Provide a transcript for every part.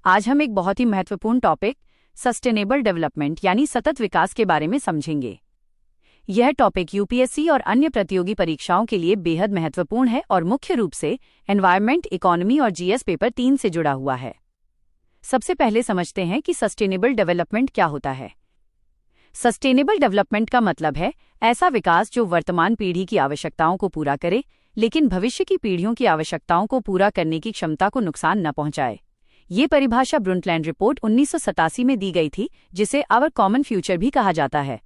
आज हम एक बहुत ही महत्वपूर्ण टॉपिक सस्टेनेबल डेवलपमेंट यानी सतत विकास के बारे में समझेंगे। यह टॉपिक यूपीएससी और अन्य प्रतियोगी परीक्षाओं के लिए बेहद महत्वपूर्ण है और मुख्य रूप से एनवायरनमेंट, इकोनॉमी और जीएस पेपर 3 से जुड़ा हुआ है। सबसे पहले समझते हैं कि सस्टेनेबल डेवलपमेंट क्या होता है। सस्टेनेबल डेवलपमेंट का मतलब है ऐसा विकास जो वर्तमान पीढ़ी की आवश्यकताओं को पूरा करे, लेकिन भविष्य की पीढ़ियों की आवश्यकताओं को पूरा करने की क्षमता को नुकसान न पहुंचाए। ये परिभाषा ब्रुंटलैंड रिपोर्ट 1987 में दी गई थी, जिसे आवर कॉमन फ्यूचर भी कहा जाता है।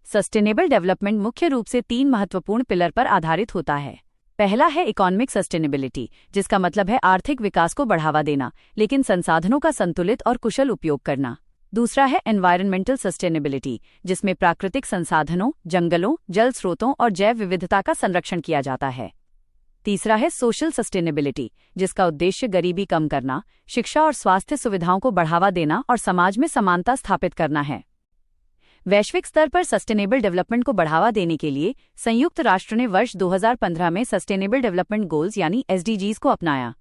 सस्टेनेबल डेवलपमेंट मुख्य रूप से 3 महत्वपूर्ण पिलर पर आधारित होता है। पहला है इकोनॉमिक सस्टेनेबिलिटी, जिसका मतलब है आर्थिक विकास को बढ़ावा देना, लेकिन संसाधनों का संतुलित और कुशल उपयोग करना। दूसरा है एनवायरनमेंटल सस्टेनेबिलिटी, जिसमें प्राकृतिक संसाधनों, जंगलों, जल स्रोतों और जैव विविधता का संरक्षण किया जाता है। तीसरा है सोशल सस्टेनेबिलिटी, जिसका उद्देश्य गरीबी कम करना, शिक्षा और स्वास्थ्य सुविधाओं को बढ़ावा देना और समाज में समानता स्थापित करना है। वैश्विक स्तर पर सस्टेनेबल डेवलपमेंट को बढ़ावा देने के लिए संयुक्त राष्ट्र ने वर्ष 2015 में सस्टेनेबल डेवलपमेंट गोल्स यानी एसडीजीज को अपनाया।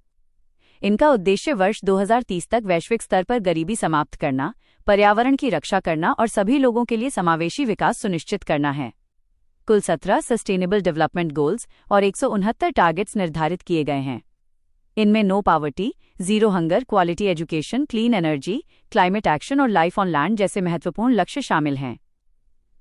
इनका उद्देश्य वर्ष 2030 तक वैश्विक स्तर पर गरीबी समाप्त करना, पर्यावरण की रक्षा करना और सभी लोगों के लिए समावेशी विकास सुनिश्चित करना है। कुल 17 सस्टेनेबल डेवलपमेंट गोल्स और 169 टारगेट्स निर्धारित किए गए हैं। इनमें no poverty, zero hunger, quality education, clean energy, climate action और लाइफ ऑन लैंड जैसे महत्वपूर्ण लक्ष्य शामिल हैं।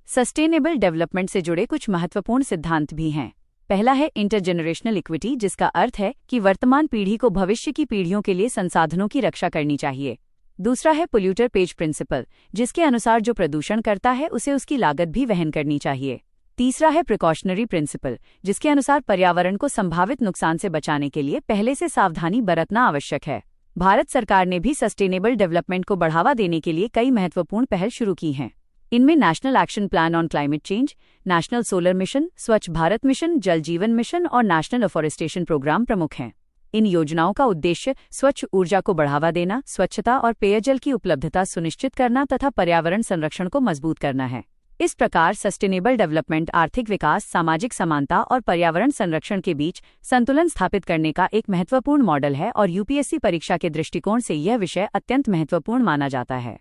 सस्टेनेबल डेवलपमेंट से जुड़े कुछ महत्वपूर्ण सिद्धांत भी हैं। पहला है इंटरजेनरेशनल इक्विटी, जिसका अर्थ है कि वर्तमान पीढ़ी को भविष्य की पीढ़ियों के लिए संसाधनों की रक्षा करनी चाहिए। दूसरा है पोल्यूटर पेज प्रिंसिपल, जिसके अनुसार जो प्रदूषण करता है उसे उसकी लागत भी वहन करनी चाहिए। तीसरा है प्रिकॉशनरी प्रिंसिपल, जिसके अनुसार पर्यावरण को संभावित नुकसान से बचाने के लिए पहले से सावधानी बरतना आवश्यक है। भारत सरकार ने भी सस्टेनेबल डेवलपमेंट को बढ़ावा देने के लिए कई महत्वपूर्ण पहल शुरू की हैं। इनमें national action plan on climate change, national solar mission, स्वच्छ भारत मिशन, जल जीवन मिशन और नेशनल अफॉरेस्टेशन प्रोग्राम प्रमुख हैं। इन योजनाओं का उद्देश्य स्वच्छ ऊर्जा को बढ़ावा देना, स्वच्छता और पेयजल की उपलब्धता सुनिश्चित करना तथा पर्यावरण संरक्षण को मजबूत करना है। इस प्रकार सस्टेनेबल डेवलपमेंट आर्थिक विकास, सामाजिक समानता और पर्यावरण संरक्षण के बीच संतुलन स्थापित करने का एक महत्वपूर्ण मॉडल है और यूपीएससी परीक्षा के दृष्टिकोण से यह विषय अत्यंत महत्वपूर्ण माना जाता है।